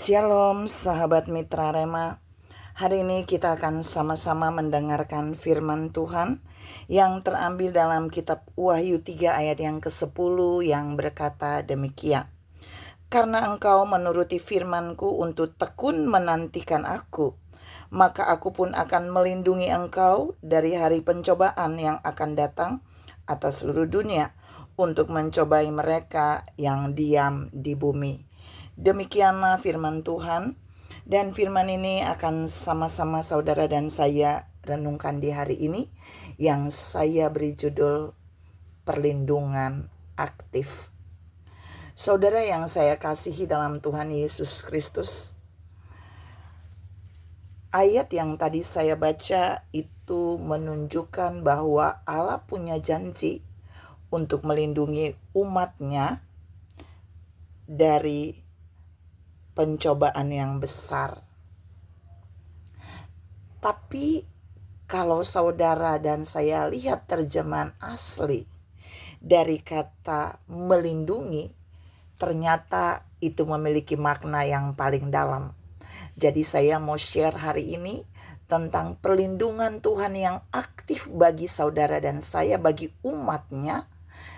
Shalom sahabat Mitra Rema. Hari ini kita akan sama-sama mendengarkan firman Tuhan yang terambil dalam kitab Wahyu 3 ayat yang ke-10 yang berkata demikian. Karena engkau menuruti firman-Ku untuk tekun menantikan Aku, maka Aku pun akan melindungi engkau dari hari pencobaan yang akan datang atas seluruh dunia untuk mencobai mereka yang diam di bumi. Demikianlah firman Tuhan, dan firman ini akan sama-sama saudara dan saya renungkan di hari ini yang saya beri judul Perlindungan Aktif. Saudara yang saya kasihi dalam Tuhan Yesus Kristus, ayat yang tadi saya baca itu menunjukkan bahwa Allah punya janji untuk melindungi umat-Nya dari pencobaan yang besar. Tapi kalau saudara dan saya lihat terjemahan asli dari kata melindungi, ternyata itu memiliki makna yang paling dalam. Jadi saya mau share hari ini tentang perlindungan Tuhan yang aktif bagi saudara dan saya, bagi umat-Nya,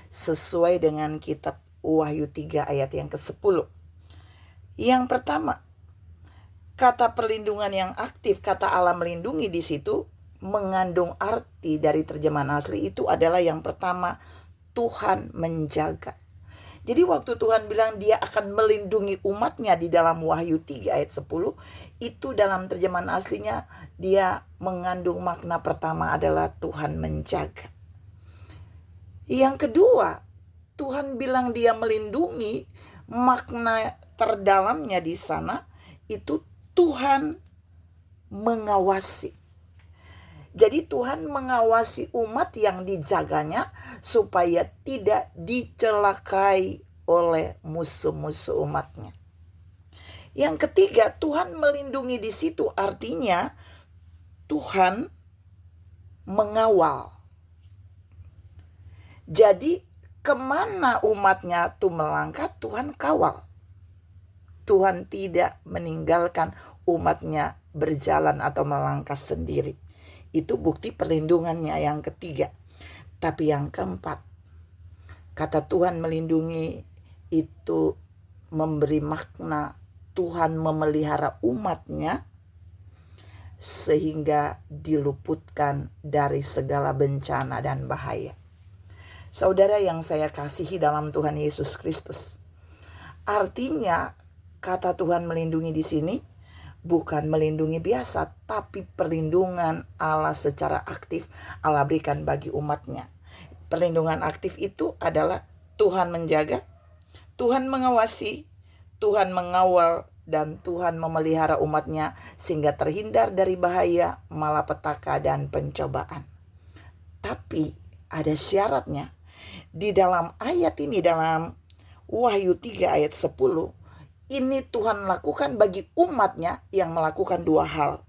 sesuai dengan kitab Wahyu 3 ayat yang ke-10. Yang pertama, kata perlindungan yang aktif, kata Allah melindungi di situ mengandung arti dari terjemahan asli itu adalah yang pertama, Tuhan menjaga. Jadi waktu Tuhan bilang dia akan melindungi umat-Nya di dalam Wahyu 3 ayat 10, itu dalam terjemahan aslinya dia mengandung makna pertama adalah Tuhan menjaga. Yang kedua, Tuhan bilang dia melindungi, makna terdalamnya di sana itu Tuhan mengawasi. Jadi Tuhan mengawasi umat yang dijaganya supaya tidak dicelakai oleh musuh-musuh umat-Nya. Yang ketiga, Tuhan melindungi di situ artinya Tuhan mengawal. Jadi kemana umat-Nya tuh melangkah, Tuhan kawal. Tuhan tidak meninggalkan umat-Nya berjalan atau melangkah sendiri. Itu bukti perlindungannya yang ketiga. Tapi yang keempat, kata Tuhan melindungi itu memberi makna Tuhan memelihara umat-Nya sehingga diluputkan dari segala bencana dan bahaya. Saudara yang saya kasihi dalam Tuhan Yesus Kristus, artinya kata Tuhan melindungi di sini bukan melindungi biasa, tapi perlindungan Allah secara aktif Allah berikan bagi umat-Nya. Perlindungan aktif itu adalah Tuhan menjaga, Tuhan mengawasi, Tuhan mengawal, dan Tuhan memelihara umat-Nya sehingga terhindar dari bahaya, malapetaka, dan pencobaan. Tapi ada syaratnya. Di dalam ayat ini, dalam Wahyu 3 ayat 10, ini Tuhan lakukan bagi umat-Nya yang melakukan dua hal.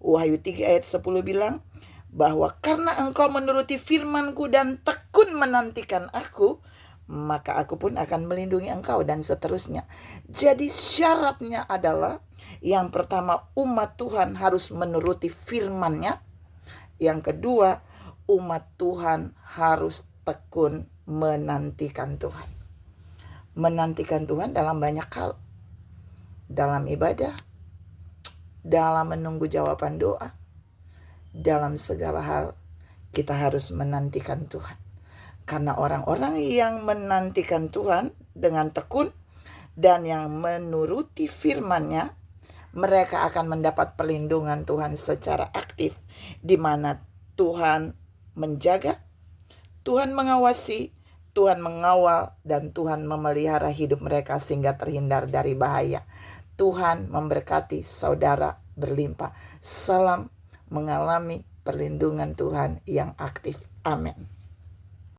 Wahyu 3 ayat 10 bilang bahwa karena engkau menuruti firman-Ku dan tekun menantikan Aku, maka Aku pun akan melindungi engkau, dan seterusnya. Jadi syaratnya adalah yang pertama, umat Tuhan harus menuruti firman-Nya. Yang kedua, umat Tuhan harus tekun menantikan Tuhan. Menantikan Tuhan dalam banyak hal. Dalam ibadah, dalam menunggu jawaban doa, dalam segala hal kita harus menantikan Tuhan. Karena orang-orang yang menantikan Tuhan dengan tekun dan yang menuruti firman-Nya, mereka akan mendapat perlindungan Tuhan secara aktif, di mana Tuhan menjaga, Tuhan mengawasi, Tuhan mengawal, dan Tuhan memelihara hidup mereka sehingga terhindar dari bahaya. Tuhan memberkati saudara berlimpah. Salam mengalami perlindungan Tuhan yang aktif. Amin.